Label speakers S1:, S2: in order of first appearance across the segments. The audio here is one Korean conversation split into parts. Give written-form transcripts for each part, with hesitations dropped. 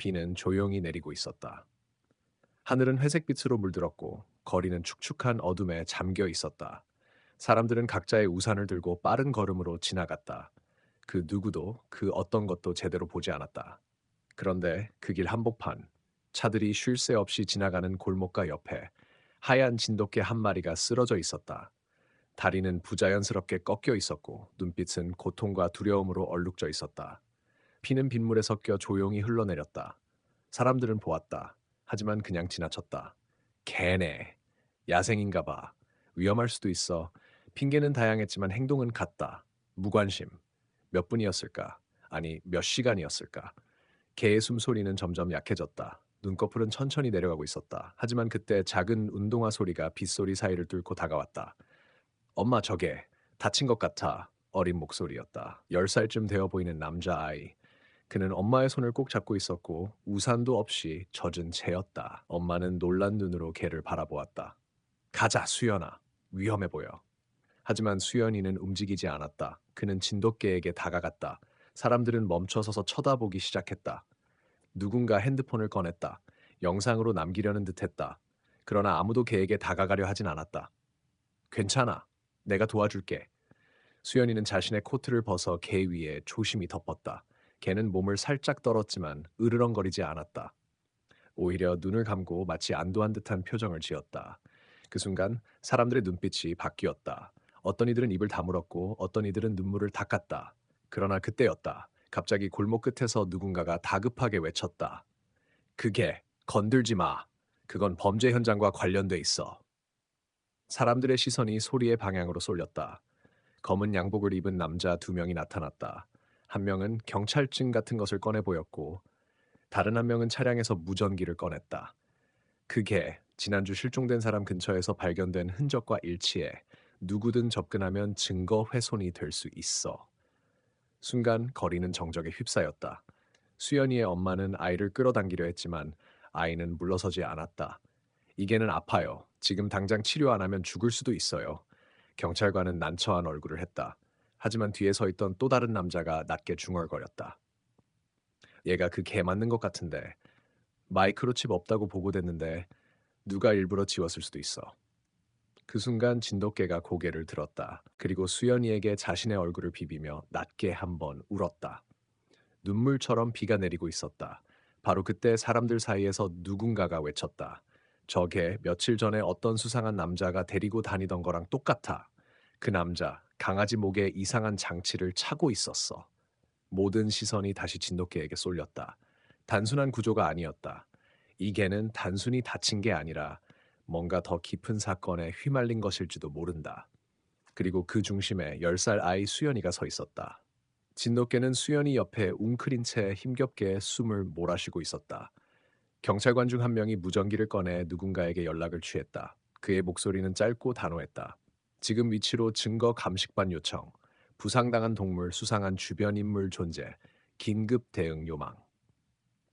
S1: 비는 조용히 내리고 있었다. 하늘은 회색빛으로 물들었고 거리는 축축한 어둠에 잠겨 있었다. 사람들은 각자의 우산을 들고 빠른 걸음으로 지나갔다. 그 누구도 그 어떤 것도 제대로 보지 않았다. 그런데 그 길 한복판, 차들이 쉴 새 없이 지나가는 골목가 옆에 하얀 진돗개 한 마리가 쓰러져 있었다. 다리는 부자연스럽게 꺾여 있었고 눈빛은 고통과 두려움으로 얼룩져 있었다. 피는 빗물에 섞여 조용히 흘러내렸다. 사람들은 보았다. 하지만 그냥 지나쳤다. 개네. 야생인가 봐. 위험할 수도 있어. 핑계는 다양했지만 행동은 같다. 무관심. 몇 분이었을까? 아니, 몇 시간이었을까? 개의 숨소리는 점점 약해졌다. 눈꺼풀은 천천히 내려가고 있었다. 하지만 그때 작은 운동화 소리가 빗소리 사이를 뚫고 다가왔다. 엄마 저게 다친 것 같아. 어린 목소리였다. 10살쯤 되어 보이는 남자아이. 그는 엄마의 손을 꼭 잡고 있었고 우산도 없이 젖은 채였다. 엄마는 놀란 눈으로 개를 바라보았다. 가자, 수연아. 위험해 보여. 하지만 수연이는 움직이지 않았다. 그는 진돗개에게 다가갔다. 사람들은 멈춰서서 쳐다보기 시작했다. 누군가 핸드폰을 꺼냈다. 영상으로 남기려는 듯했다. 그러나 아무도 개에게 다가가려 하진 않았다. 괜찮아. 내가 도와줄게. 수연이는 자신의 코트를 벗어 개 위에 조심히 덮었다. 개는 몸을 살짝 떨었지만 으르렁거리지 않았다. 오히려 눈을 감고 마치 안도한 듯한 표정을 지었다. 그 순간 사람들의 눈빛이 바뀌었다. 어떤 이들은 입을 다물었고 어떤 이들은 눈물을 닦았다. 그러나 그때였다. 갑자기 골목 끝에서 누군가가 다급하게 외쳤다. 그게 건들지 마. 그건 범죄 현장과 관련돼 있어. 사람들의 시선이 소리의 방향으로 쏠렸다. 검은 양복을 입은 남자 두 명이 나타났다. 한 명은 경찰증 같은 것을 꺼내 보였고 다른 한 명은 차량에서 무전기를 꺼냈다. 그게 지난주 실종된 사람 근처에서 발견된 흔적과 일치해 누구든 접근하면 증거 훼손이 될 수 있어. 순간 거리는 정적에 휩싸였다. 수연이의 엄마는 아이를 끌어당기려 했지만 아이는 물러서지 않았다. 이게는 아파요. 지금 당장 치료 안 하면 죽을 수도 있어요. 경찰관은 난처한 얼굴을 했다. 하지만 뒤에 서 있던 또 다른 남자가 낮게 중얼거렸다. 얘가 그 개 맞는 것 같은데 마이크로칩 없다고 보고됐는데 누가 일부러 지웠을 수도 있어. 그 순간 진돗개가 고개를 들었다. 그리고 수연이에게 자신의 얼굴을 비비며 낮게 한 번 울었다. 눈물처럼 비가 내리고 있었다. 바로 그때 사람들 사이에서 누군가가 외쳤다. 저게 며칠 전에 어떤 수상한 남자가 데리고 다니던 거랑 똑같아. 그 남자, 강아지 목에 이상한 장치를 차고 있었어. 모든 시선이 다시 진돗개에게 쏠렸다. 단순한 구조가 아니었다. 이 개는 단순히 다친 게 아니라 뭔가 더 깊은 사건에 휘말린 것일지도 모른다. 그리고 그 중심에 10살 아이 수연이가 서 있었다. 진돗개는 수연이 옆에 웅크린 채 힘겹게 숨을 몰아쉬고 있었다. 경찰관 중 한 명이 무전기를 꺼내 누군가에게 연락을 취했다. 그의 목소리는 짧고 단호했다. 지금 위치로 증거 감식반 요청. 부상당한 동물, 수상한 주변 인물 존재. 긴급 대응 요망.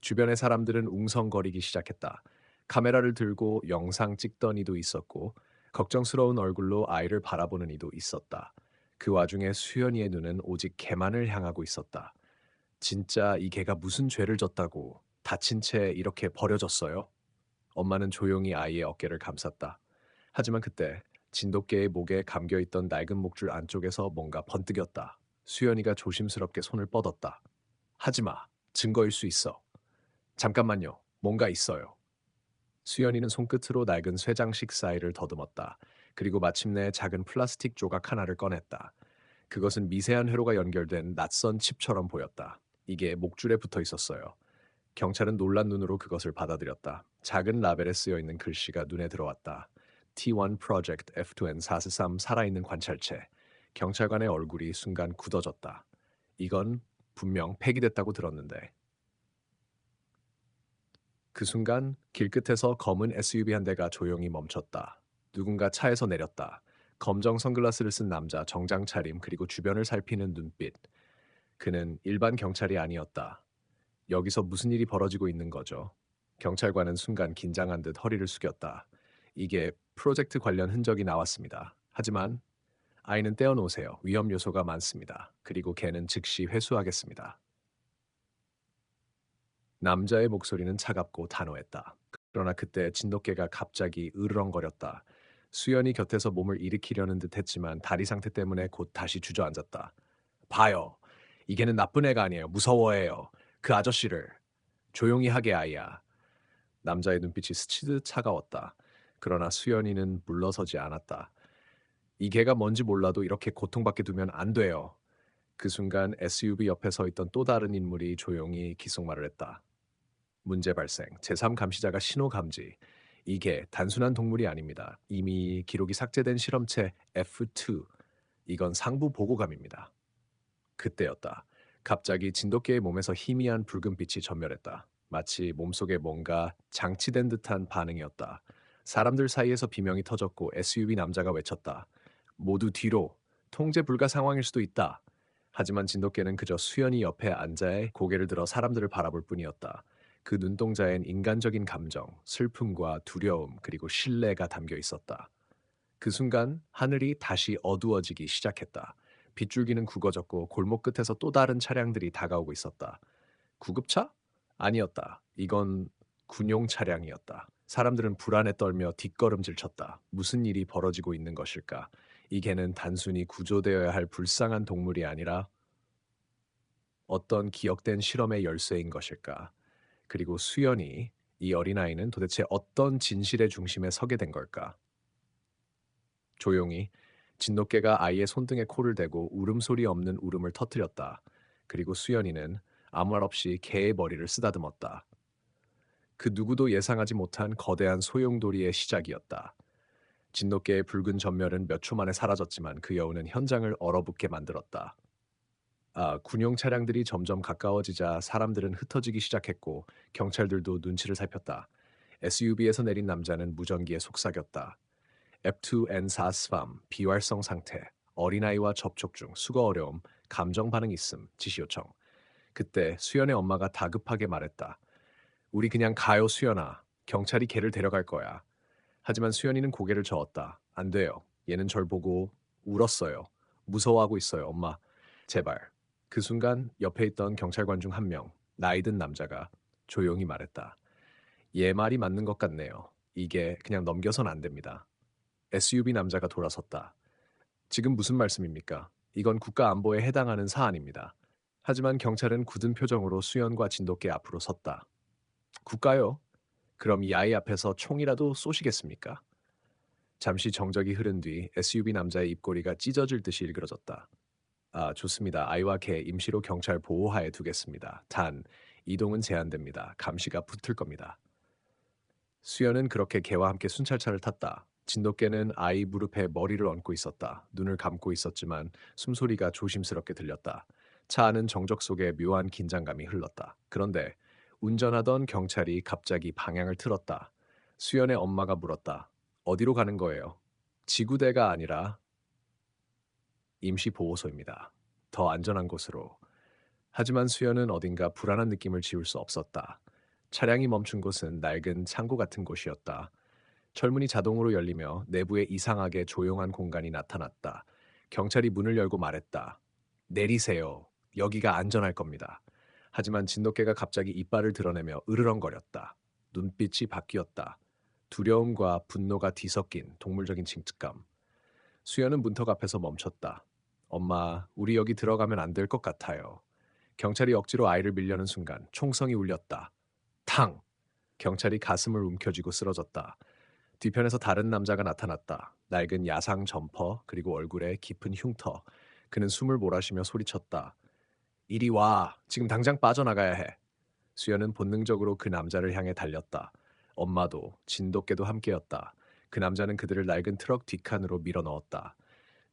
S1: 주변의 사람들은 웅성거리기 시작했다. 카메라를 들고 영상 찍던 이도 있었고 걱정스러운 얼굴로 아이를 바라보는 이도 있었다. 그 와중에 수연이의 눈은 오직 개만을 향하고 있었다. 진짜 이 개가 무슨 죄를 졌다고 다친 채 이렇게 버려졌어요? 엄마는 조용히 아이의 어깨를 감쌌다. 하지만 그때 진돗개의 목에 감겨있던 낡은 목줄 안쪽에서 뭔가 번뜩였다. 수연이가 조심스럽게 손을 뻗었다. 하지마. 증거일 수 있어. 잠깐만요. 뭔가 있어요. 수연이는 손끝으로 낡은 쇠장식 사이를 더듬었다. 그리고 마침내 작은 플라스틱 조각 하나를 꺼냈다. 그것은 미세한 회로가 연결된 낯선 칩처럼 보였다. 이게 목줄에 붙어 있었어요. 경찰은 놀란 눈으로 그것을 받아들였다. 작은 라벨에 쓰여 있는 글씨가 눈에 들어왔다. T1 Project F2N 443 살아있는 관찰체. 경찰관의 얼굴이 순간 굳어졌다. 이건 분명 폐기됐다고 들었는데. 그 순간 길끝에서 검은 SUV 한 대가 조용히 멈췄다. 누군가 차에서 내렸다. 검정 선글라스를 쓴 남자, 정장 차림, 그리고 주변을 살피는 눈빛. 그는 일반 경찰이 아니었다. 여기서 무슨 일이 벌어지고 있는 거죠? 경찰관은 순간 긴장한 듯 허리를 숙였다. 이게 프로젝트 관련 흔적이 나왔습니다. 하지만 아이는 떼어놓으세요. 위험 요소가 많습니다. 그리고 걔는 즉시 회수하겠습니다. 남자의 목소리는 차갑고 단호했다. 그러나 그때 진돗개가 갑자기 으르렁거렸다. 수연이 곁에서 몸을 일으키려는 듯 했지만 다리 상태 때문에 곧 다시 주저앉았다. 봐요. 이 개는 나쁜 애가 아니에요. 무서워해요. 그 아저씨를. 조용히 하게 아이야. 남자의 눈빛이 스치듯 차가웠다. 그러나 수연이는 물러서지 않았다. 이 개가 뭔지 몰라도 이렇게 고통받게 두면 안 돼요. 그 순간 SUV 옆에 서 있던 또 다른 인물이 조용히 귓속말을 했다. 문제 발생. 제3 감시자가 신호 감지. 이게 단순한 동물이 아닙니다. 이미 기록이 삭제된 실험체 F2. 이건 상부 보고감입니다. 그때였다. 갑자기 진돗개의 몸에서 희미한 붉은빛이 전멸했다. 마치 몸속에 뭔가 장치된 듯한 반응이었다. 사람들 사이에서 비명이 터졌고 SUV 남자가 외쳤다. 모두 뒤로. 통제 불가 상황일 수도 있다. 하지만 진돗개는 그저 수연이 옆에 앉아 고개를 들어 사람들을 바라볼 뿐이었다. 그 눈동자엔 인간적인 감정, 슬픔과 두려움, 그리고 신뢰가 담겨 있었다. 그 순간 하늘이 다시 어두워지기 시작했다. 빗줄기는 굵어졌고 골목 끝에서 또 다른 차량들이 다가오고 있었다. 구급차? 아니었다. 이건 군용 차량이었다. 사람들은 불안에 떨며 뒷걸음질 쳤다. 무슨 일이 벌어지고 있는 것일까? 이 개는 단순히 구조되어야 할 불쌍한 동물이 아니라 어떤 기억된 실험의 열쇠인 것일까? 그리고 수연이, 이 어린아이는 도대체 어떤 진실의 중심에 서게 된 걸까? 조용히 진돗개가 아이의 손등에 코를 대고 울음소리 없는 울음을 터뜨렸다. 그리고 수연이는 아무 말 없이 개의 머리를 쓰다듬었다. 그 누구도 예상하지 못한 거대한 소용돌이의 시작이었다. 진돗개의 붉은 전멸은 몇 초 만에 사라졌지만 그 여우는 현장을 얼어붙게 만들었다. 군용 차량들이 점점 가까워지자 사람들은 흩어지기 시작했고 경찰들도 눈치를 살폈다. SUV에서 내린 남자는 무전기에 속삭였다. F2N4스팜, 비활성 상태, 어린아이와 접촉 중, 수거 어려움, 감정 반응 있음, 지시 요청. 그때 수연의 엄마가 다급하게 말했다. 우리 그냥 가요, 수연아. 경찰이 걔를 데려갈 거야. 하지만 수연이는 고개를 저었다. 안 돼요. 얘는 절 보고 울었어요. 무서워하고 있어요, 엄마. 제발. 그 순간 옆에 있던 경찰관 중 한 명, 나이 든 남자가 조용히 말했다. 얘 말이 맞는 것 같네요. 이게 그냥 넘겨선 안 됩니다. SUV 남자가 돌아섰다. 지금 무슨 말씀입니까? 이건 국가 안보에 해당하는 사안입니다. 하지만 경찰은 굳은 표정으로 수연과 진돗개 앞으로 섰다. 국가요? 그럼 이 아이 앞에서 총이라도 쏘시겠습니까? 잠시 정적이 흐른 뒤 SUV 남자의 입꼬리가 찢어질 듯이 일그러졌다. 좋습니다. 아이와 개 임시로 경찰 보호하에 두겠습니다. 단, 이동은 제한됩니다. 감시가 붙을 겁니다. 수연은 그렇게 개와 함께 순찰차를 탔다. 진돗개는 아이 무릎에 머리를 얹고 있었다. 눈을 감고 있었지만 숨소리가 조심스럽게 들렸다. 차 안은 정적 속에 묘한 긴장감이 흘렀다. 그런데 운전하던 경찰이 갑자기 방향을 틀었다. 수연의 엄마가 물었다. 어디로 가는 거예요? 지구대가 아니라 임시보호소입니다. 더 안전한 곳으로. 하지만 수연은 어딘가 불안한 느낌을 지울 수 없었다. 차량이 멈춘 곳은 낡은 창고 같은 곳이었다. 철문이 자동으로 열리며 내부에 이상하게 조용한 공간이 나타났다. 경찰이 문을 열고 말했다. 내리세요. 여기가 안전할 겁니다. 하지만 진돗개가 갑자기 이빨을 드러내며 으르렁거렸다. 눈빛이 바뀌었다. 두려움과 분노가 뒤섞인 동물적인 징측감. 수연은 문턱 앞에서 멈췄다. 엄마, 우리 여기 들어가면 안 될 것 같아요. 경찰이 억지로 아이를 밀려는 순간 총성이 울렸다. 탕! 경찰이 가슴을 움켜쥐고 쓰러졌다. 뒤편에서 다른 남자가 나타났다. 낡은 야상 점퍼 그리고 얼굴에 깊은 흉터. 그는 숨을 몰아쉬며 소리쳤다. 이리 와. 지금 당장 빠져나가야 해. 수연은 본능적으로 그 남자를 향해 달렸다. 엄마도 진돗개도 함께였다. 그 남자는 그들을 낡은 트럭 뒷칸으로 밀어 넣었다.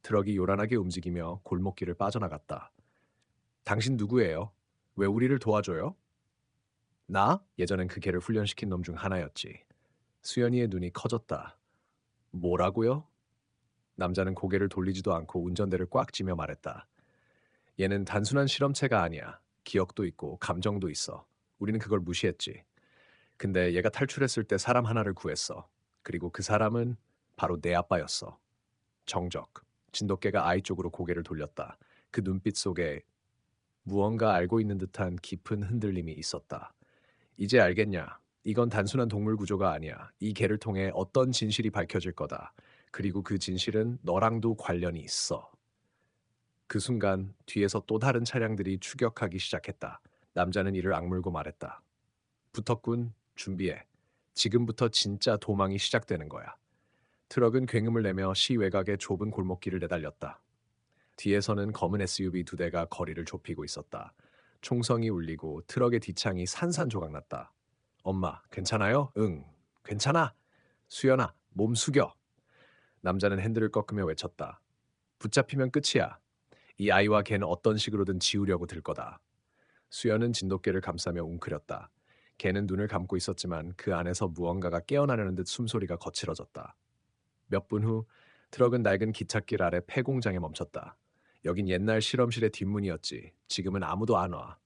S1: 트럭이 요란하게 움직이며 골목길을 빠져나갔다. 당신 누구예요? 왜 우리를 도와줘요? 나? 예전엔 그 개를 훈련시킨 놈 중 하나였지. 수연이의 눈이 커졌다. 뭐라고요? 남자는 고개를 돌리지도 않고 운전대를 꽉 쥐며 말했다. 얘는 단순한 실험체가 아니야. 기억도 있고 감정도 있어. 우리는 그걸 무시했지. 근데 얘가 탈출했을 때 사람 하나를 구했어. 그리고 그 사람은 바로 내 아빠였어. 정적. 진돗개가 아이 쪽으로 고개를 돌렸다. 그 눈빛 속에 무언가 알고 있는 듯한 깊은 흔들림이 있었다. 이제 알겠냐? 이건 단순한 동물 구조가 아니야. 이 개를 통해 어떤 진실이 밝혀질 거다. 그리고 그 진실은 너랑도 관련이 있어. 그 순간 뒤에서 또 다른 차량들이 추격하기 시작했다. 남자는 이를 악물고 말했다. 붙었군, 준비해. 지금부터 진짜 도망이 시작되는 거야. 트럭은 굉음을 내며 시 외곽의 좁은 골목길을 내달렸다. 뒤에서는 검은 SUV 두 대가 거리를 좁히고 있었다. 총성이 울리고 트럭의 뒷창이 산산조각났다. 엄마, 괜찮아요? 응, 괜찮아. 수연아, 몸 숙여. 남자는 핸들을 꺾으며 외쳤다. 붙잡히면 끝이야. 이 아이와 걔는 어떤 식으로든 지우려고 들 거다. 수연은 진돗개를 감싸며 웅크렸다. 걔는 눈을 감고 있었지만 그 안에서 무언가가 깨어나려는 듯 숨소리가 거칠어졌다. 몇 분 후 트럭은 낡은 기찻길 아래 폐공장에 멈췄다. 여긴 옛날 실험실의 뒷문이었지. 지금은 아무도 안 와.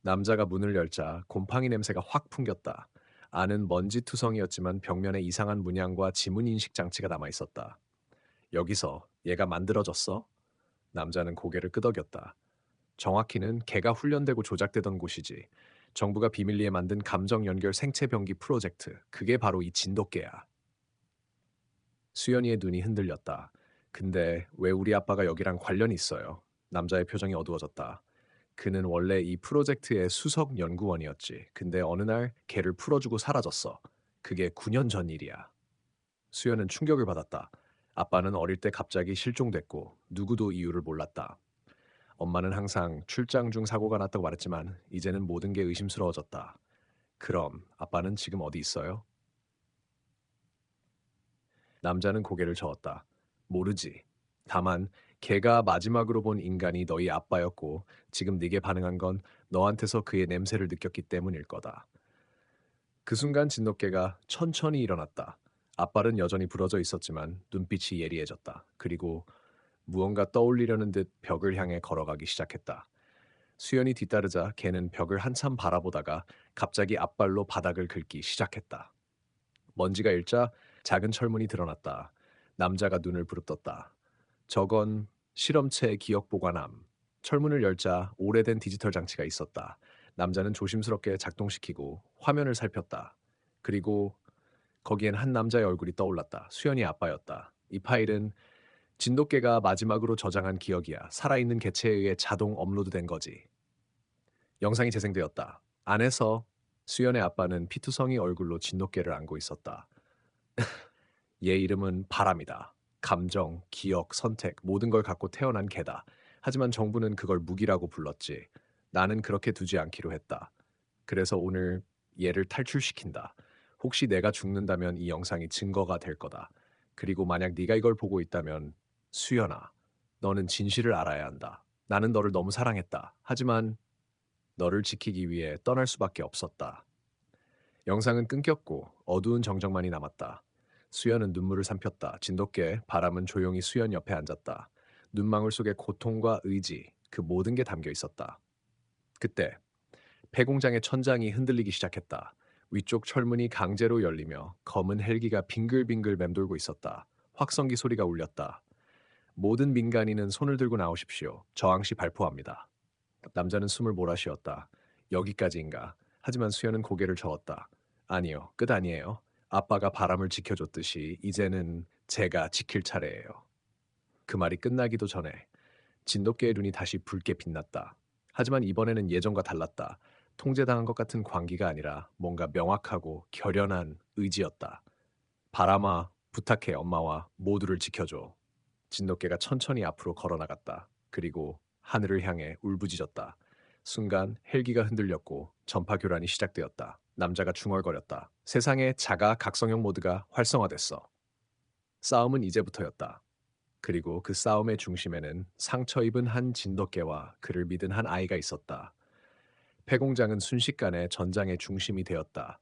S1: 남자가 문을 열자 곰팡이 냄새가 확 풍겼다. 안은 먼지투성이었지만 벽면에 이상한 문양과 지문 인식 장치가 남아 있었다. 여기서 얘가 만들어졌어? 남자는 고개를 끄덕였다. 정확히는 걔가 훈련되고 조작되던 곳이지. 정부가 비밀리에 만든 감정 연결 생체 병기 프로젝트. 그게 바로 이 진돗개야. 수연이의 눈이 흔들렸다. 근데 왜 우리 아빠가 여기랑 관련이 있어요? 남자의 표정이 어두워졌다. 그는 원래 이 프로젝트의 수석 연구원이었지. 근데 어느 날 걔를 풀어주고 사라졌어. 그게 9년 전 일이야. 수연은 충격을 받았다. 아빠는 어릴 때 갑자기 실종됐고 누구도 이유를 몰랐다. 엄마는 항상 출장 중 사고가 났다고 말했지만 이제는 모든 게 의심스러워졌다. 그럼 아빠는 지금 어디 있어요? 남자는 고개를 저었다. 모르지. 다만 걔가 마지막으로 본 인간이 너희 아빠였고 지금 네게 반응한 건 너한테서 그의 냄새를 느꼈기 때문일 거다. 그 순간 진돗개가 천천히 일어났다. 앞발은 여전히 부러져 있었지만 눈빛이 예리해졌다. 그리고 무언가 떠올리려는 듯 벽을 향해 걸어가기 시작했다. 수연이 뒤따르자 걔는 벽을 한참 바라보다가 갑자기 앞발로 바닥을 긁기 시작했다. 먼지가 일자 작은 철문이 드러났다. 남자가 눈을 부릅떴다. 저건 실험체 기억 보관함. 철문을 열자 오래된 디지털 장치가 있었다. 남자는 조심스럽게 작동시키고 화면을 살폈다. 그리고 거기엔 한 남자의 얼굴이 떠올랐다. 수연이 아빠였다. 이 파일은 진돗개가 마지막으로 저장한 기억이야. 살아있는 개체에 의해 자동 업로드된 거지. 영상이 재생되었다. 안에서 수연의 아빠는 피투성이 얼굴로 진돗개를 안고 있었다. 얘 이름은 바람이다. 감정, 기억, 선택, 모든 걸 갖고 태어난 개다. 하지만 정부는 그걸 무기라고 불렀지. 나는 그렇게 두지 않기로 했다. 그래서 오늘 얘를 탈출시킨다. 혹시 내가 죽는다면 이 영상이 증거가 될 거다. 그리고 만약 네가 이걸 보고 있다면 수연아, 너는 진실을 알아야 한다. 나는 너를 너무 사랑했다. 하지만 너를 지키기 위해 떠날 수밖에 없었다. 영상은 끊겼고 어두운 정적만이 남았다. 수연은 눈물을 삼켰다. 진돗개 바람은 조용히 수연 옆에 앉았다. 눈망울 속에 고통과 의지, 그 모든 게 담겨 있었다. 그때 폐공장의 천장이 흔들리기 시작했다. 위쪽 철문이 강제로 열리며 검은 헬기가 빙글빙글 맴돌고 있었다. 확성기 소리가 울렸다. 모든 민간인은 손을 들고 나오십시오. 저항시 발포합니다. 남자는 숨을 몰아쉬었다. 여기까지인가? 하지만 수연은 고개를 저었다. 아니요, 끝 아니에요. 아빠가 바람을 지켜줬듯이 이제는 제가 지킬 차례예요. 그 말이 끝나기도 전에 진돗개의 눈이 다시 붉게 빛났다. 하지만 이번에는 예전과 달랐다. 통제당한 것 같은 광기가 아니라 뭔가 명확하고 결연한 의지였다. 바람아, 부탁해 엄마와 모두를 지켜줘. 진돗개가 천천히 앞으로 걸어나갔다. 그리고 하늘을 향해 울부짖었다. 순간 헬기가 흔들렸고 전파 교란이 시작되었다. 남자가 중얼거렸다. 세상에 자가 각성형 모드가 활성화됐어. 싸움은 이제부터였다. 그리고 그 싸움의 중심에는 상처 입은 한 진돗개와 그를 믿은 한 아이가 있었다. 폐공장은 순식간에 전장의 중심이 되었다.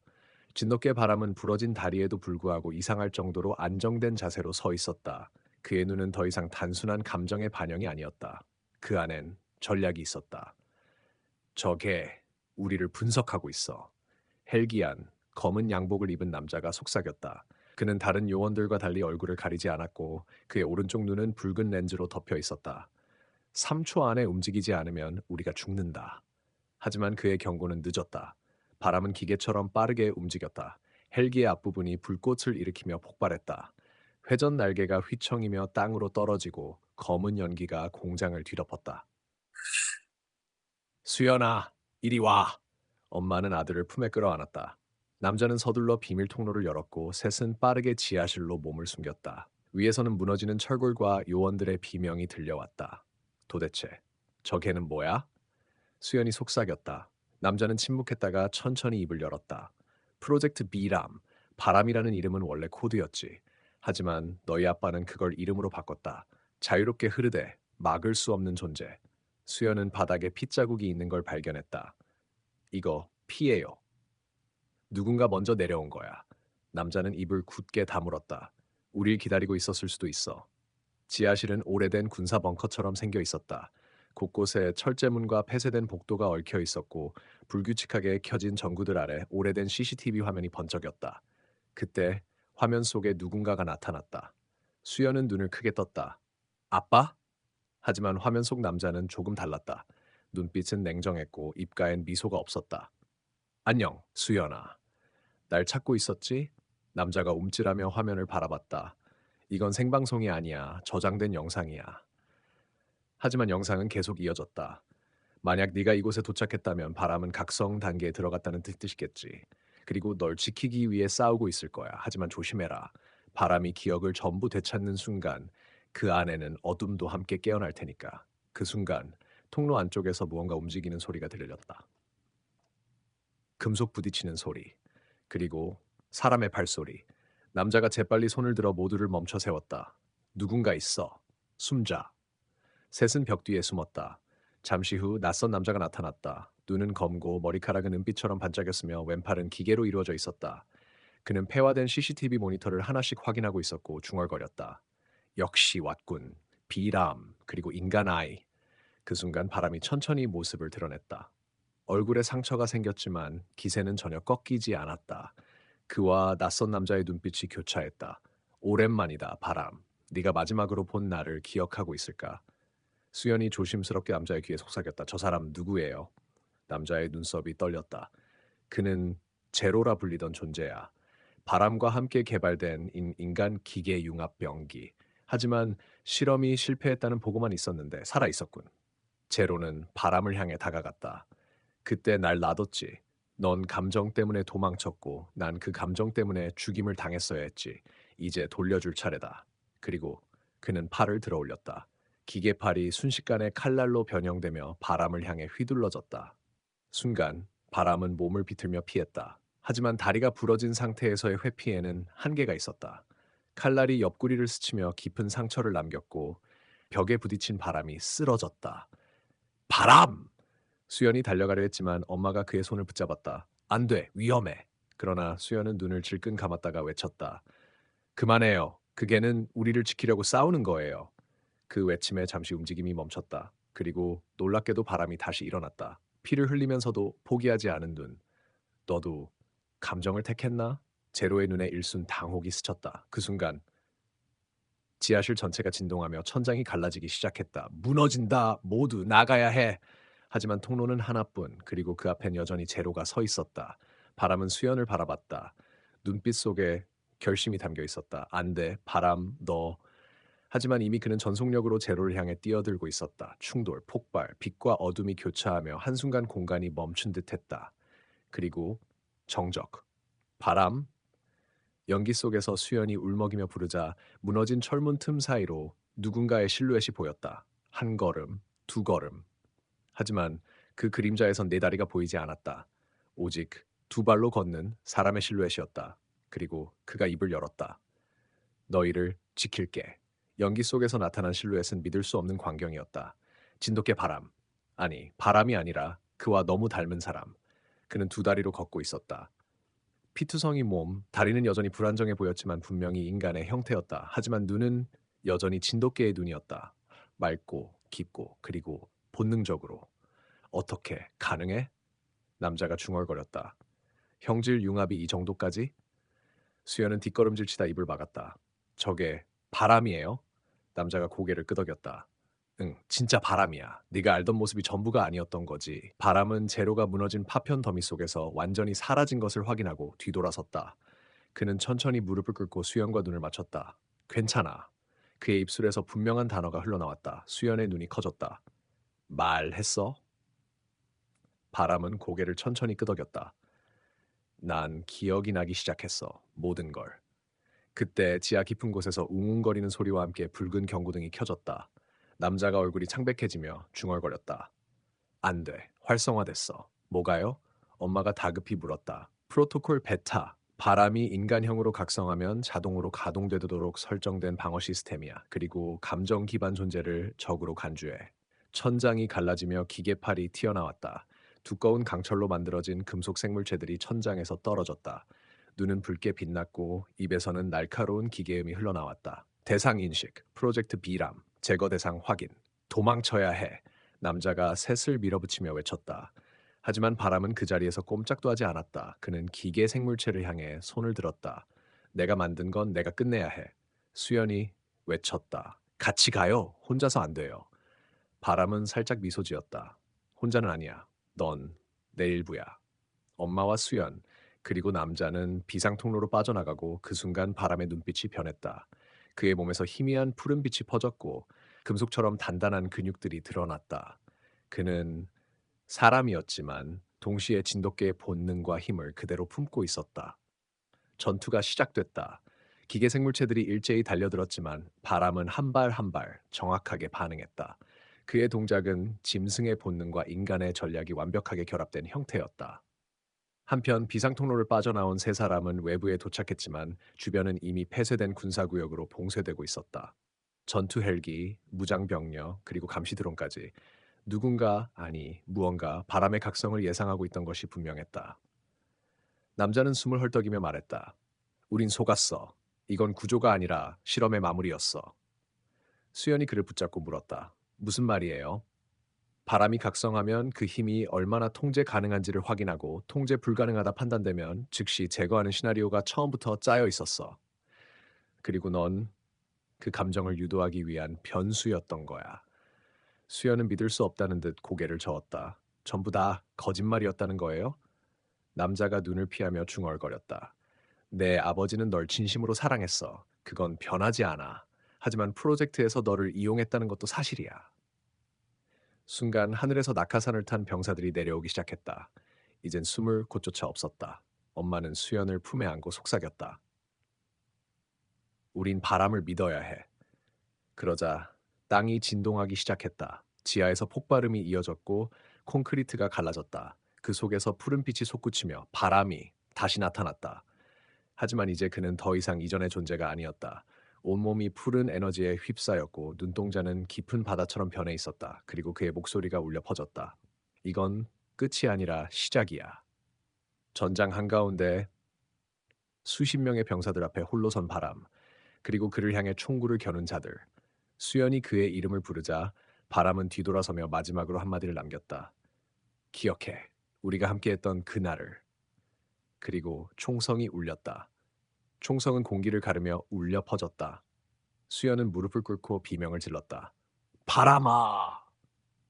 S1: 진돗개 바람은 부러진 다리에도 불구하고 이상할 정도로 안정된 자세로 서 있었다. 그의 눈은 더 이상 단순한 감정의 반영이 아니었다. 그 안엔 전략이 있었다. 저게 우리를 분석하고 있어. 헬기안, 검은 양복을 입은 남자가 속삭였다. 그는 다른 요원들과 달리 얼굴을 가리지 않았고 그의 오른쪽 눈은 붉은 렌즈로 덮여 있었다. 3초 안에 움직이지 않으면 우리가 죽는다. 하지만 그의 경고는 늦었다. 바람은 기계처럼 빠르게 움직였다. 헬기의 앞부분이 불꽃을 일으키며 폭발했다. 회전 날개가 휘청이며 땅으로 떨어지고 검은 연기가 공장을 뒤덮었다. 수연아, 이리 와. 엄마는 아들을 품에 끌어안았다. 남자는 서둘러 비밀 통로를 열었고 셋은 빠르게 지하실로 몸을 숨겼다. 위에서는 무너지는 철골과 요원들의 비명이 들려왔다. 도대체 저 개는 뭐야? 수연이 속삭였다. 남자는 침묵했다가 천천히 입을 열었다. 프로젝트 비람, 바람이라는 이름은 원래 코드였지. 하지만 너희 아빠는 그걸 이름으로 바꿨다. 자유롭게 흐르되 막을 수 없는 존재. 수연은 바닥에 핏자국이 있는 걸 발견했다. 이거 피예요. 누군가 먼저 내려온 거야. 남자는 입을 굳게 다물었다. 우릴 기다리고 있었을 수도 있어. 지하실은 오래된 군사 벙커처럼 생겨 있었다. 곳곳에 철제문과 폐쇄된 복도가 얽혀 있었고 불규칙하게 켜진 전구들 아래 오래된 CCTV 화면이 번쩍였다. 그때 화면 속에 누군가가 나타났다. 수연은 눈을 크게 떴다. 아빠? 하지만 화면 속 남자는 조금 달랐다. 눈빛은 냉정했고 입가엔 미소가 없었다. 안녕, 수연아. 날 찾고 있었지? 남자가 움찔하며 화면을 바라봤다. 이건 생방송이 아니야. 저장된 영상이야. 하지만 영상은 계속 이어졌다. 만약 네가 이곳에 도착했다면 바람은 각성 단계에 들어갔다는 뜻이겠지. 그리고 널 지키기 위해 싸우고 있을 거야. 하지만 조심해라. 바람이 기억을 전부 되찾는 순간 그 안에는 어둠도 함께 깨어날 테니까. 그 순간 통로 안쪽에서 무언가 움직이는 소리가 들렸다. 금속 부딪히는 소리. 그리고 사람의 발소리. 남자가 재빨리 손을 들어 모두를 멈춰 세웠다. 누군가 있어. 숨자. 셋은 벽 뒤에 숨었다. 잠시 후 낯선 남자가 나타났다. 눈은 검고 머리카락은 은빛처럼 반짝였으며 왼팔은 기계로 이루어져 있었다. 그는 폐화된 CCTV 모니터를 하나씩 확인하고 있었고 중얼거렸다. 역시 왔군. 비람, 그리고 인간 아이. 그 순간 바람이 천천히 모습을 드러냈다. 얼굴에 상처가 생겼지만 기세는 전혀 꺾이지 않았다. 그와 낯선 남자의 눈빛이 교차했다. 오랜만이다, 바람. 네가 마지막으로 본 나를 기억하고 있을까? 수연이 조심스럽게 남자의 귀에 속삭였다. 저 사람 누구예요? 남자의 눈썹이 떨렸다. 그는 제로라 불리던 존재야. 바람과 함께 개발된 인간 기계 융합 병기. 하지만 실험이 실패했다는 보고만 있었는데 살아 있었군. 제로는 바람을 향해 다가갔다. 그때 날 놔뒀지. 넌 감정 때문에 도망쳤고 난 그 감정 때문에 죽임을 당했어야 했지. 이제 돌려줄 차례다. 그리고 그는 팔을 들어 올렸다. 기계팔이 순식간에 칼날로 변형되며 바람을 향해 휘둘러졌다. 순간 바람은 몸을 비틀며 피했다. 하지만 다리가 부러진 상태에서의 회피에는 한계가 있었다. 칼날이 옆구리를 스치며 깊은 상처를 남겼고 벽에 부딪힌 바람이 쓰러졌다. 바람! 수연이 달려가려 했지만 엄마가 그의 손을 붙잡았다. 안 돼, 위험해. 그러나 수연은 눈을 질끈 감았다가 외쳤다. 그만해요. 그 개는 우리를 지키려고 싸우는 거예요. 그 외침에 잠시 움직임이 멈췄다. 그리고 놀랍게도 바람이 다시 일어났다. 피를 흘리면서도 포기하지 않은 눈. 너도 감정을 택했나? 제로의 눈에 일순 당혹이 스쳤다. 그 순간 지하실 전체가 진동하며 천장이 갈라지기 시작했다. 무너진다. 모두 나가야 해. 하지만 통로는 하나뿐. 그리고 그 앞엔 여전히 제로가 서 있었다. 바람은 수연을 바라봤다. 눈빛 속에 결심이 담겨 있었다. 안 돼. 바람, 너. 하지만 이미 그는 전속력으로 제로를 향해 뛰어들고 있었다. 충돌, 폭발, 빛과 어둠이 교차하며 한순간 공간이 멈춘 듯했다. 그리고 정적, 바람, 연기 속에서 수연이 울먹이며 부르자 무너진 철문 틈 사이로 누군가의 실루엣이 보였다. 한 걸음, 두 걸음. 하지만 그 그림자에선 네 다리가 보이지 않았다. 오직 두 발로 걷는 사람의 실루엣이었다. 그리고 그가 입을 열었다. 너희를 지킬게. 연기 속에서 나타난 실루엣은 믿을 수 없는 광경이었다. 진돗개 바람. 아니, 바람이 아니라 그와 너무 닮은 사람. 그는 두 다리로 걷고 있었다. 피투성이 몸, 다리는 여전히 불안정해 보였지만 분명히 인간의 형태였다. 하지만 눈은 여전히 진돗개의 눈이었다. 맑고 깊고 그리고 본능적으로. 어떻게 가능해? 남자가 중얼거렸다. 형질 융합이 이 정도까지? 수연은 뒷걸음질 치다 입을 막았다. 저게 바람이에요? 남자가 고개를 끄덕였다. 응, 진짜 바람이야. 네가 알던 모습이 전부가 아니었던 거지. 바람은 제로가 무너진 파편 더미 속에서 완전히 사라진 것을 확인하고 뒤돌아섰다. 그는 천천히 무릎을 꿇고 수연과 눈을 맞췄다. 괜찮아. 그의 입술에서 분명한 단어가 흘러나왔다. 수연의 눈이 커졌다. 말했어? 바람은 고개를 천천히 끄덕였다. 난 기억이 나기 시작했어. 모든 걸. 그때 지하 깊은 곳에서 웅웅거리는 소리와 함께 붉은 경고등이 켜졌다. 남자가 얼굴이 창백해지며 중얼거렸다. 안 돼. 활성화됐어. 뭐가요? 엄마가 다급히 물었다. 프로토콜 베타. 바람이 인간형으로 각성하면 자동으로 가동되도록 설정된 방어 시스템이야. 그리고 감정 기반 존재를 적으로 간주해. 천장이 갈라지며 기계팔이 튀어나왔다. 두꺼운 강철로 만들어진 금속 생물체들이 천장에서 떨어졌다. 눈은 붉게 빛났고 입에서는 날카로운 기계음이 흘러나왔다. 대상 인식, 프로젝트 비람, 제거 대상 확인. 도망쳐야 해. 남자가 셋을 밀어붙이며 외쳤다. 하지만 바람은 그 자리에서 꼼짝도 하지 않았다. 그는 기계 생물체를 향해 손을 들었다. 내가 만든 건 내가 끝내야 해. 수연이 외쳤다. 같이 가요. 혼자서 안 돼요. 바람은 살짝 미소 지었다. 혼자는 아니야. 넌 내 일부야. 엄마와 수연, 그리고 남자는 비상 통로로 빠져나가고 그 순간 바람의 눈빛이 변했다. 그의 몸에서 희미한 푸른 빛이 퍼졌고 금속처럼 단단한 근육들이 드러났다. 그는 사람이었지만 동시에 진돗개의 본능과 힘을 그대로 품고 있었다. 전투가 시작됐다. 기계 생물체들이 일제히 달려들었지만 바람은 한 발 한 발 정확하게 반응했다. 그의 동작은 짐승의 본능과 인간의 전략이 완벽하게 결합된 형태였다. 한편 비상통로를 빠져나온 세 사람은 외부에 도착했지만 주변은 이미 폐쇄된 군사구역으로 봉쇄되고 있었다. 전투 헬기, 무장 병력, 그리고 감시 드론까지 누군가, 아니 무언가 바람의 각성을 예상하고 있던 것이 분명했다. 남자는 숨을 헐떡이며 말했다. 우린 속았어. 이건 구조가 아니라 실험의 마무리였어. 수연이 그를 붙잡고 물었다. 무슨 말이에요? 바람이 각성하면 그 힘이 얼마나 통제 가능한지를 확인하고 통제 불가능하다 판단되면 즉시 제거하는 시나리오가 처음부터 짜여 있었어. 그리고 넌 그 감정을 유도하기 위한 변수였던 거야. 수연은 믿을 수 없다는 듯 고개를 저었다. 전부 다 거짓말이었다는 거예요? 남자가 눈을 피하며 중얼거렸다. 내 아버지는 널 진심으로 사랑했어. 그건 변하지 않아. 하지만 프로젝트에서 너를 이용했다는 것도 사실이야. 순간 하늘에서 낙하산을 탄 병사들이 내려오기 시작했다. 이젠 숨을 곳조차 없었다. 엄마는 수연을 품에 안고 속삭였다. 우린 바람을 믿어야 해. 그러자 땅이 진동하기 시작했다. 지하에서 폭발음이 이어졌고 콘크리트가 갈라졌다. 그 속에서 푸른빛이 솟구치며 바람이 다시 나타났다. 하지만 이제 그는 더 이상 이전의 존재가 아니었다. 온몸이 푸른 에너지에 휩싸였고 눈동자는 깊은 바다처럼 변해 있었다. 그리고 그의 목소리가 울려 퍼졌다. 이건 끝이 아니라 시작이야. 전장 한가운데 수십 명의 병사들 앞에 홀로 선 바람, 그리고 그를 향해 총구를 겨눈 자들. 수연이 그의 이름을 부르자 바람은 뒤돌아서며 마지막으로 한마디를 남겼다. 기억해. 우리가 함께했던 그날을. 그리고 총성이 울렸다. 총성은 공기를 가르며 울려 퍼졌다. 수연은 무릎을 꿇고 비명을 질렀다. 바람아!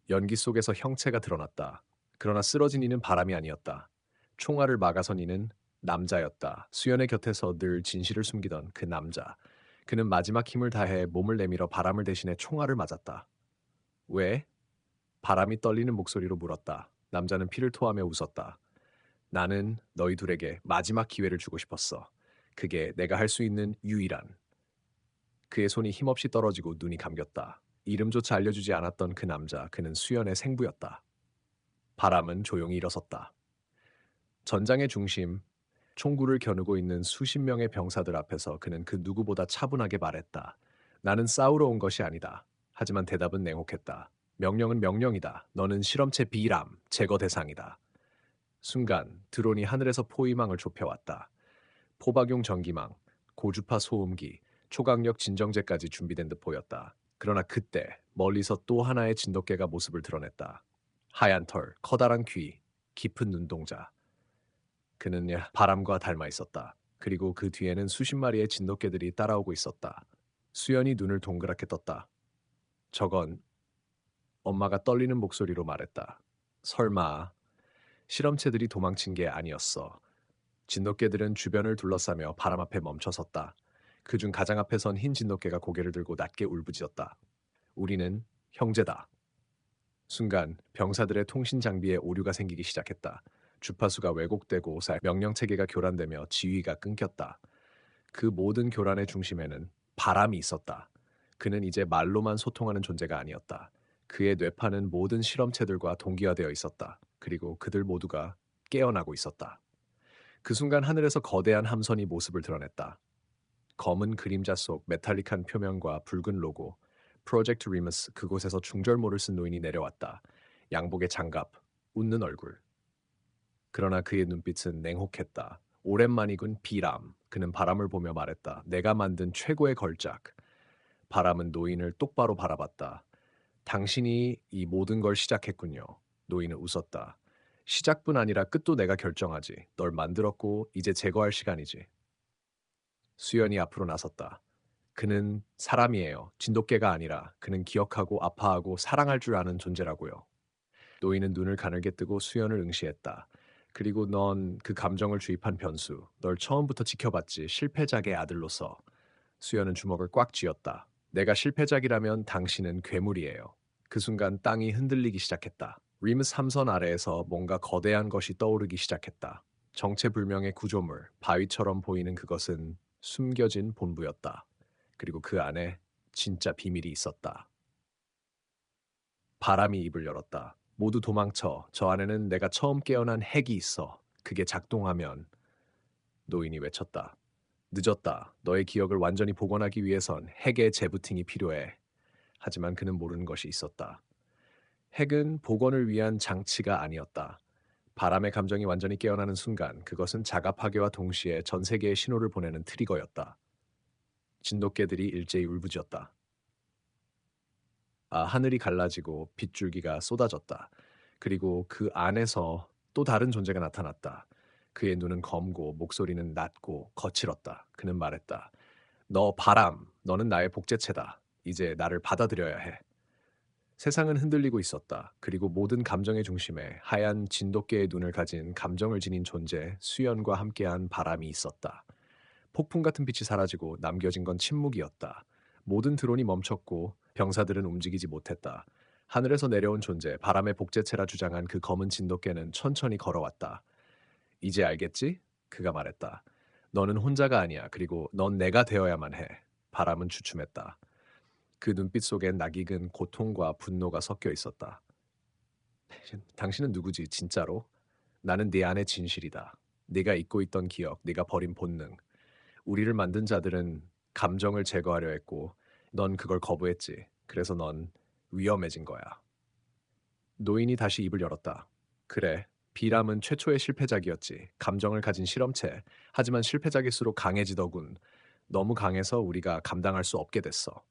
S1: 연기 속에서 형체가 드러났다. 그러나 쓰러진 이는 바람이 아니었다. 총알을 막아선 이는 남자였다. 수연의 곁에서 늘 진실을 숨기던 그 남자. 그는 마지막 힘을 다해 몸을 내밀어 바람을 대신해 총알을 맞았다. 왜? 바람이 떨리는 목소리로 물었다. 남자는 피를 토하며 웃었다. 나는 너희 둘에게 마지막 기회를 주고 싶었어. 그게 내가 할 수 있는 유일한. 그의 손이 힘없이 떨어지고 눈이 감겼다. 이름조차 알려주지 않았던 그 남자, 그는 수연의 생부였다. 바람은 조용히 일어섰다. 전장의 중심, 총구를 겨누고 있는 수십 명의 병사들 앞에서 그는 그 누구보다 차분하게 말했다. 나는 싸우러 온 것이 아니다. 하지만 대답은 냉혹했다. 명령은 명령이다. 너는 실험체 비람, 제거 대상이다. 순간 드론이 하늘에서 포위망을 좁혀왔다. 포박용 전기망, 고주파 소음기, 초강력 진정제까지 준비된 듯 보였다. 그러나 그때 멀리서 또 하나의 진돗개가 모습을 드러냈다. 하얀 털, 커다란 귀, 깊은 눈동자. 그는 바람과 닮아 있었다. 그리고 그 뒤에는 수십 마리의 진돗개들이 따라오고 있었다. 수연이 눈을 동그랗게 떴다. 저건 엄마가 떨리는 목소리로 말했다. 설마 실험체들이 도망친 게 아니었어. 진돗개들은 주변을 둘러싸며 바람 앞에 멈춰섰다. 그중 가장 앞에 선 흰 진돗개가 고개를 들고 낮게 울부짖었다. 우리는 형제다. 순간 병사들의 통신 장비에 오류가 생기기 시작했다. 주파수가 왜곡되고 명령 체계가 교란되며 지휘가 끊겼다. 그 모든 교란의 중심에는 바람이 있었다. 그는 이제 말로만 소통하는 존재가 아니었다. 그의 뇌파는 모든 실험체들과 동기화되어 있었다. 그리고 그들 모두가 깨어나고 있었다. 그 순간 하늘에서 거대한 함선이 모습을 드러냈다. 검은 그림자 속 메탈릭한 표면과 붉은 로고, 프로젝트 리머스 그곳에서 중절모를 쓴 노인이 내려왔다. 양복에 장갑, 웃는 얼굴. 그러나 그의 눈빛은 냉혹했다. 오랜만이군 비람. 그는 바람을 보며 말했다. 내가 만든 최고의 걸작. 바람은 노인을 똑바로 바라봤다. 당신이 이 모든 걸 시작했군요. 노인은 웃었다. 시작뿐 아니라 끝도 내가 결정하지. 널 만들었고 이제 제거할 시간이지. 수연이 앞으로 나섰다. 그는 사람이에요. 진돗개가 아니라 그는 기억하고 아파하고 사랑할 줄 아는 존재라고요. 노인은 눈을 가늘게 뜨고 수연을 응시했다. 그리고 넌 그 감정을 주입한 변수. 널 처음부터 지켜봤지. 실패작의 아들로서. 수연은 주먹을 꽉 쥐었다. 내가 실패작이라면 당신은 괴물이에요. 그 순간 땅이 흔들리기 시작했다. 리무스 함선 아래에서 뭔가 거대한 것이 떠오르기 시작했다. 정체불명의 구조물, 바위처럼 보이는 그것은 숨겨진 본부였다. 그리고 그 안에 진짜 비밀이 있었다. 바람이 입을 열었다. 모두 도망쳐. 저 안에는 내가 처음 깨어난 핵이 있어. 그게 작동하면 노인이 외쳤다. 늦었다. 너의 기억을 완전히 복원하기 위해선 핵의 재부팅이 필요해. 하지만 그는 모르는 것이 있었다. 핵은 복원을 위한 장치가 아니었다. 바람의 감정이 완전히 깨어나는 순간 그것은 자가 파괴와 동시에 전 세계에 신호를 보내는 트리거였다. 진돗개들이 일제히 울부짖었다. 하늘이 갈라지고 빗줄기가 쏟아졌다. 그리고 그 안에서 또 다른 존재가 나타났다. 그의 눈은 검고 목소리는 낮고 거칠었다. 그는 말했다. 너 바람, 너는 나의 복제체다. 이제 나를 받아들여야 해. 세상은 흔들리고 있었다. 그리고 모든 감정의 중심에 하얀 진돗개의 눈을 가진 감정을 지닌 존재 수연과 함께한 바람이 있었다. 폭풍 같은 빛이 사라지고 남겨진 건 침묵이었다. 모든 드론이 멈췄고 병사들은 움직이지 못했다. 하늘에서 내려온 존재, 바람의 복제체라 주장한 그 검은 진돗개는 천천히 걸어왔다. 이제 알겠지? 그가 말했다. 너는 혼자가 아니야. 그리고 넌 내가 되어야만 해. 바람은 주춤했다. 그 눈빛 속엔 낯익은 고통과 분노가 섞여 있었다. 당신은 누구지, 진짜로? 나는 네 안의 진실이다. 네가 잊고 있던 기억, 네가 버린 본능. 우리를 만든 자들은 감정을 제거하려 했고, 넌 그걸 거부했지. 그래서 넌 위험해진 거야. 노인이 다시 입을 열었다. 그래, 비람은 최초의 실패작이었지. 감정을 가진 실험체. 하지만 실패작일수록 강해지더군. 너무 강해서 우리가 감당할 수 없게 됐어.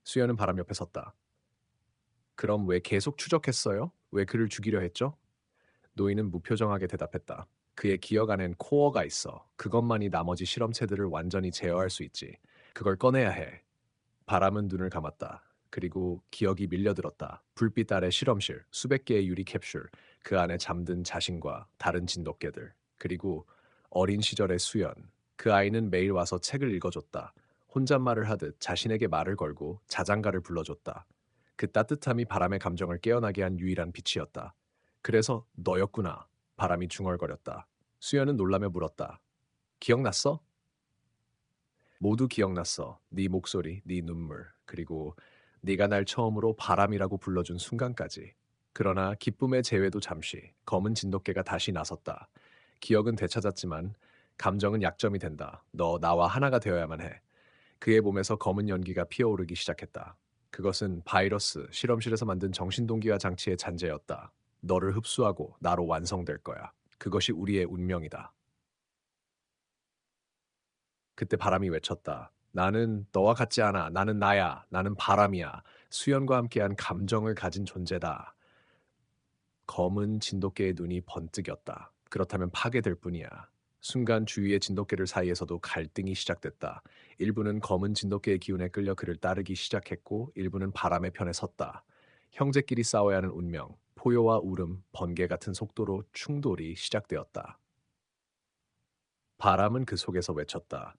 S1: 수연은 바람 옆에 섰다. 그럼 왜 계속 추적했어요? 왜 그를 죽이려 했죠? 노인은 무표정하게 대답했다. 그의 기억 안엔 코어가 있어. 그것만이 나머지 실험체들을 완전히 제어할 수 있지. 그걸 꺼내야 해. 바람은 눈을 감았다. 그리고 기억이 밀려들었다. 불빛 아래 실험실, 수백 개의 유리 캡슐, 그 안에 잠든 자신과 다른 진돗개들, 그리고 어린 시절의 수연. 그 아이는 매일 와서 책을 읽어줬다. 혼잣말을 하듯 자신에게 말을 걸고 자장가를 불러줬다. 그 따뜻함이 바람의 감정을 깨어나게 한 유일한 빛이었다. 그래서 너였구나. 바람이 중얼거렸다. 수연은 놀라며 물었다. 기억났어? 모두 기억났어. 네 목소리, 네 눈물, 그리고 네가 날 처음으로 바람이라고 불러준 순간까지. 그러나 기쁨의 재회도 잠시, 검은 진돗개가 다시 나섰다. 기억은 되찾았지만 감정은 약점이 된다. 너 나와 하나가 되어야만 해. 그의 몸에서 검은 연기가 피어오르기 시작했다. 그것은 바이러스, 실험실에서 만든 정신동기화 장치의 잔재였다. 너를 흡수하고 나로 완성될 거야. 그것이 우리의 운명이다. 그때 바람이 외쳤다. 나는 너와 같지 않아. 나는 나야. 나는 바람이야. 수연과 함께한 감정을 가진 존재다. 검은 진돗개의 눈이 번뜩였다. 그렇다면 파괴될 뿐이야. 순간 주위의 진돗개들 사이에서도 갈등이 시작됐다. 일부는 검은 진돗개의 기운에 끌려 그를 따르기 시작했고 일부는 바람의 편에 섰다. 형제끼리 싸워야 하는 운명, 포효와 울음, 번개 같은 속도로 충돌이 시작되었다. 바람은 그 속에서 외쳤다.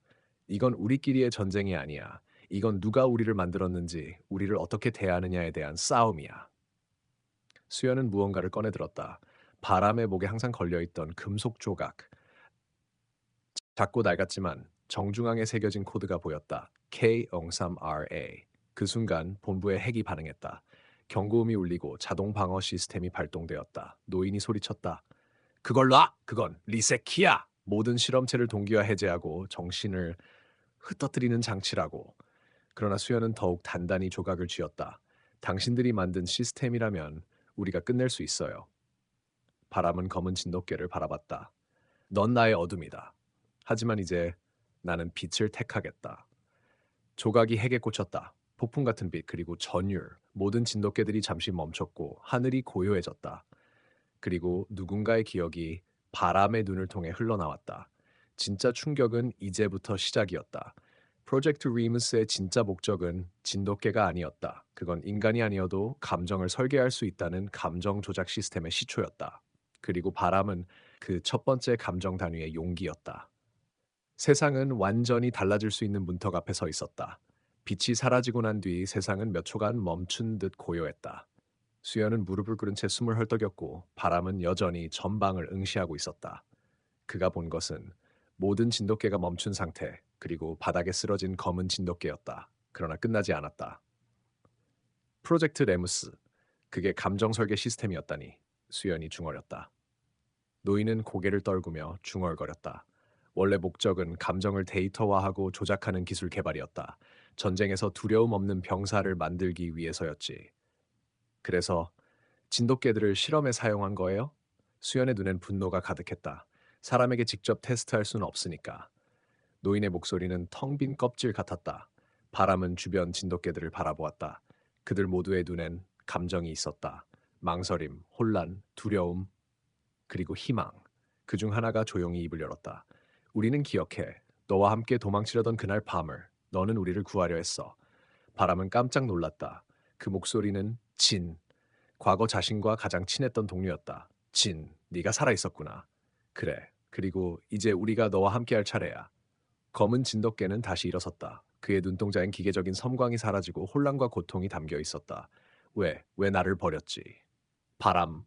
S1: 이건 우리끼리의 전쟁이 아니야. 이건 누가 우리를 만들었는지, 우리를 어떻게 대하느냐에 대한 싸움이야. 수연은 무언가를 꺼내들었다. 바람의 목에 항상 걸려있던 금속 조각. 작고 낡았지만 정중앙에 새겨진 코드가 보였다. K03RA. 그 순간 본부의 핵이 반응했다. 경고음이 울리고 자동 방어 시스템이 발동되었다. 노인이 소리쳤다. 그걸 놔! 그건 리셋키야! 모든 실험체를 동기화 해제하고 정신을 흩어뜨리는 장치라고. 그러나 수연은 더욱 단단히 조각을 쥐었다. 당신들이 만든 시스템이라면 우리가 끝낼 수 있어요. 바람은 검은 진돗개를 바라봤다. 넌 나의 어둠이다. 하지만 이제 나는 빛을 택하겠다. 조각이 핵에 꽂혔다. 폭풍 같은 빛 그리고 전율. 모든 진돗개들이 잠시 멈췄고 하늘이 고요해졌다. 그리고 누군가의 기억이 바람의 눈을 통해 흘러나왔다. 진짜 충격은 이제부터 시작이었다. 프로젝트 리무스의 진짜 목적은 진돗개가 아니었다. 그건 인간이 아니어도 감정을 설계할 수 있다는 감정 조작 시스템의 시초였다. 그리고 바람은 그 첫 번째 감정 단위의 용기였다. 세상은 완전히 달라질 수 있는 문턱 앞에 서 있었다. 빛이 사라지고 난 뒤 세상은 몇 초간 멈춘 듯 고요했다. 수연은 무릎을 꿇은 채 숨을 헐떡였고 바람은 여전히 전방을 응시하고 있었다. 그가 본 것은 모든 진돗개가 멈춘 상태, 그리고 바닥에 쓰러진 검은 진돗개였다. 그러나 끝나지 않았다. 프로젝트 레무스, 그게 감정 설계 시스템이었다니. 수연이 중얼였다. 노인은 고개를 떨구며 중얼거렸다. 원래 목적은 감정을 데이터화하고 조작하는 기술 개발이었다. 전쟁에서 두려움 없는 병사를 만들기 위해서였지. 그래서 진돗개들을 실험에 사용한 거예요? 수연의 눈엔 분노가 가득했다. 사람에게 직접 테스트할 수는 없으니까. 노인의 목소리는 텅 빈 껍질 같았다. 바람은 주변 진돗개들을 바라보았다. 그들 모두의 눈엔 감정이 있었다. 망설임, 혼란, 두려움, 그리고 희망. 그중 하나가 조용히 입을 열었다. 우리는 기억해. 너와 함께 도망치려던 그날 밤을. 너는 우리를 구하려 했어. 바람은 깜짝 놀랐다. 그 목소리는 과거 자신과 가장 친했던 동료였다. 네가 살아있었구나. 그래. 그리고 이제 우리가 너와 함께할 차례야. 검은 진돗개는 다시 일어섰다. 그의 눈동자엔 기계적인 섬광이 사라지고 혼란과 고통이 담겨 있었다. 왜 나를 버렸지? 바람.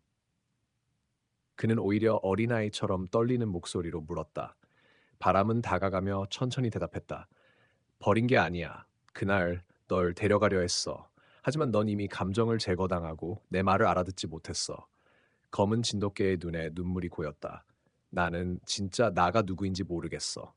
S1: 그는 오히려 어린아이처럼 떨리는 목소리로 물었다. 바람은 다가가며 천천히 대답했다. 버린 게 아니야. 그날 널 데려가려 했어. 하지만 넌 이미 감정을 제거당하고 내 말을 알아듣지 못했어. 검은 진돗개의 눈에 눈물이 고였다. 나는 진짜 나가 누구인지 모르겠어.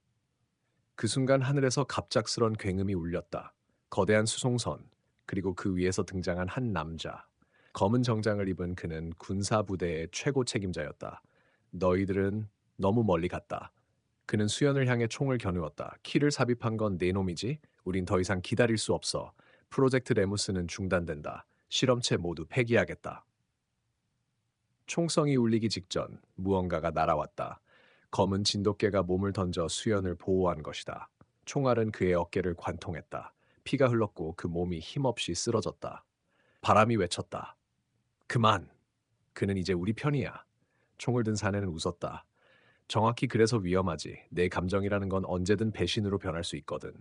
S1: 그 순간 하늘에서 갑작스런 굉음이 울렸다. 거대한 수송선, 그리고 그 위에서 등장한 한 남자. 검은 정장을 입은 그는 군사부대의 최고 책임자였다. 너희들은 너무 멀리 갔다. 그는 수연을 향해 총을 겨누었다. 키를 삽입한 건 네 놈이지? 우린 더 이상 기다릴 수 없어. 프로젝트 레무스는 중단된다. 실험체 모두 폐기하겠다. 총성이 울리기 직전 무언가가 날아왔다. 검은 진돗개가 몸을 던져 수연을 보호한 것이다. 총알은 그의 어깨를 관통했다. 피가 흘렀고 그 몸이 힘없이 쓰러졌다. 바람이 외쳤다. 그만! 그는 이제 우리 편이야. 총을 든 사내는 웃었다. 정확히 그래서 위험하지. 내 감정이라는 건 언제든 배신으로 변할 수 있거든.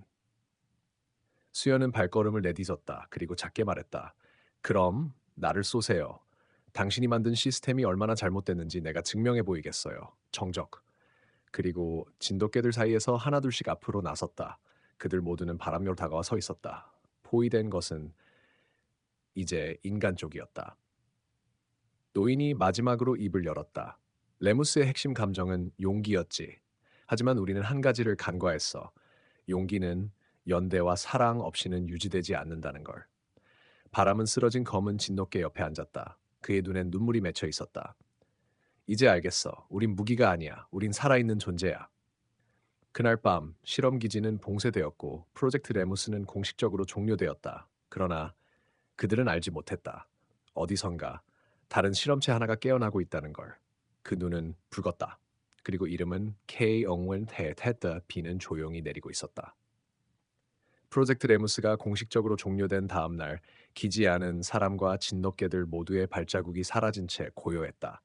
S1: 수연은 발걸음을 내딛었다. 그리고 작게 말했다. 그럼 나를 쏘세요. 당신이 만든 시스템이 얼마나 잘못됐는지 내가 증명해 보이겠어요. 정적. 그리고 진돗개들 사이에서 하나둘씩 앞으로 나섰다. 그들 모두는 바람으로 다가와 서 있었다. 포위된 것은 이제 인간 쪽이었다. 노인이 마지막으로 입을 열었다. 레무스의 핵심 감정은 용기였지. 하지만 우리는 한 가지를 간과했어. 용기는 연대와 사랑 없이는 유지되지 않는다는 걸. 바람은 쓰러진 검은 진돗개 옆에 앉았다. 그의 눈엔 눈물이 맺혀 있었다. 이제 알겠어. 우린 무기가 아니야. 우린 살아있는 존재야. 그날 밤 실험 기지는 봉쇄되었고 프로젝트 레무스는 공식적으로 종료되었다. 그러나 그들은 알지 못했다. 어디선가 다른 실험체 하나가 깨어나고 있다는 걸. 그 눈은 붉었다. 그리고 이름은 K. 엉wen 테 테드 비는 조용히 내리고 있었다. 프로젝트 레무스가 공식적으로 종료된 다음 날 기지 안은 사람과 진돗개들 모두의 발자국이 사라진 채 고요했다.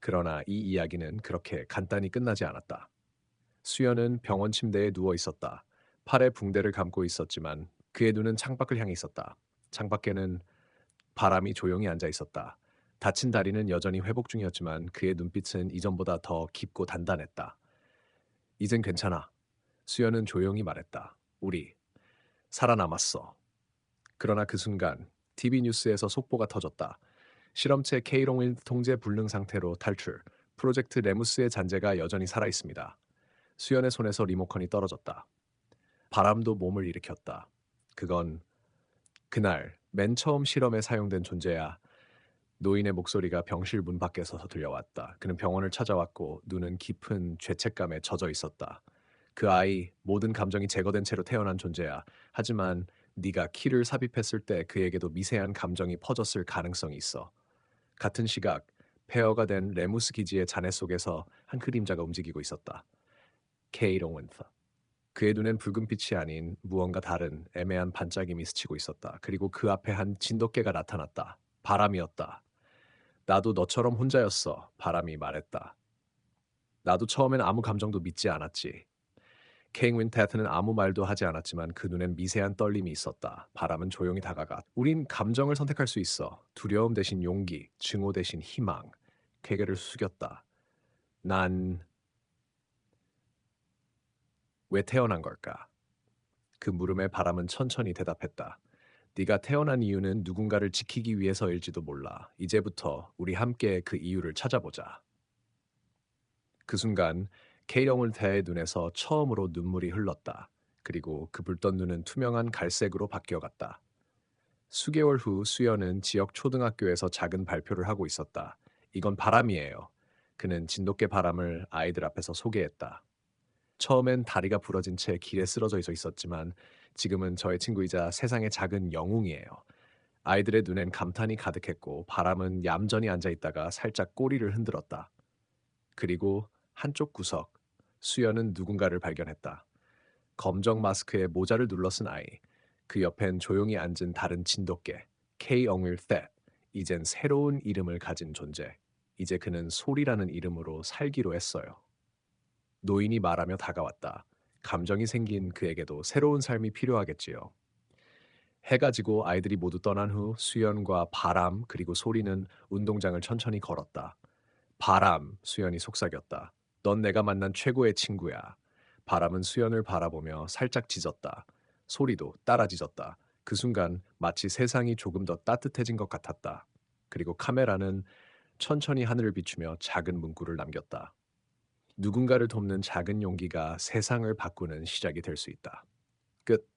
S1: 그러나 이 이야기는 그렇게 간단히 끝나지 않았다. 수연은 병원 침대에 누워 있었다. 팔에 붕대를 감고 있었지만 그의 눈은 창밖을 향해 있었다. 창밖에는 바람이 조용히 앉아 있었다. 다친 다리는 여전히 회복 중이었지만 그의 눈빛은 이전보다 더 깊고 단단했다. 이젠 괜찮아. 수연은 조용히 말했다. 우리 살아남았어. 그러나 그 순간 TV 뉴스에서 속보가 터졌다. 실험체 K롱일 통제 불능 상태로 탈출. 프로젝트 레무스의 잔재가 여전히 살아 있습니다. 수연의 손에서 리모컨이 떨어졌다. 바람도 몸을 일으켰다. 그건 그날 맨 처음 실험에 사용된 존재야. 노인의 목소리가 병실 문 밖에서 들려왔다. 그는 병원을 찾아왔고 눈은 깊은 죄책감에 젖어 있었다. 그 아이 모든 감정이 제거된 채로 태어난 존재야. 하지만 네가 키를 삽입했을 때 그에게도 미세한 감정이 퍼졌을 가능성이 있어. 같은 시각 폐허가 된 레무스 기지의 잔해 속에서 한 그림자가 움직이고 있었다. 케이 롱웬서. 그의 눈엔 붉은 빛이 아닌 무언가 다른 애매한 반짝임이 스치고 있었다. 그리고 그 앞에 한 진돗개가 나타났다. 바람이었다. 나도 너처럼 혼자였어. 바람이 말했다. 나도 처음엔 아무 감정도 믿지 않았지. 케잉 윈테트는 아무 말도 하지 않았지만 그 눈엔 미세한 떨림이 있었다. 바람은 조용히 다가가. 우린 감정을 선택할 수 있어. 두려움 대신 용기, 증오 대신 희망. 괴개를 숙였다. 난 왜 태어난 걸까? 그 물음에 바람은 천천히 대답했다. 네가 태어난 이유는 누군가를 지키기 위해서일지도 몰라. 이제부터 우리 함께 그 이유를 찾아보자. 그 순간 케이령을 대의 눈에서 처음으로 눈물이 흘렀다. 그리고 그 붉던 눈은 투명한 갈색으로 바뀌어갔다. 수개월 후 수연은 지역 초등학교에서 작은 발표를 하고 있었다. 이건 바람이에요. 그는 진돗개 바람을 아이들 앞에서 소개했다. 처음엔 다리가 부러진 채 길에 쓰러져 있었지만 지금은 저의 친구이자 세상의 작은 영웅이에요. 아이들의 눈엔 감탄이 가득했고 바람은 얌전히 앉아 있다가 살짝 꼬리를 흔들었다. 그리고 한쪽 구석, 수연은 누군가를 발견했다. 검정 마스크에 모자를 눌러 쓴 아이. 그 옆엔 조용히 앉은 다른 진돗개, 케이 엉윌 텟. 이젠 새로운 이름을 가진 존재. 이제 그는 소리라는 이름으로 살기로 했어요. 노인이 말하며 다가왔다. 감정이 생긴 그에게도 새로운 삶이 필요하겠지요. 해가 지고 아이들이 모두 떠난 후 수연과 바람 그리고 소리는 운동장을 천천히 걸었다. 바람, 수연이 속삭였다. 넌 내가 만난 최고의 친구야. 바람은 수연을 바라보며 살짝 짖었다. 소리도 따라 짖었다. 그 순간 마치 세상이 조금 더 따뜻해진 것 같았다. 그리고 카메라는 천천히 하늘을 비추며 작은 문구를 남겼다. 누군가를 돕는 작은 용기가 세상을 바꾸는 시작이 될 수 있다. 끝.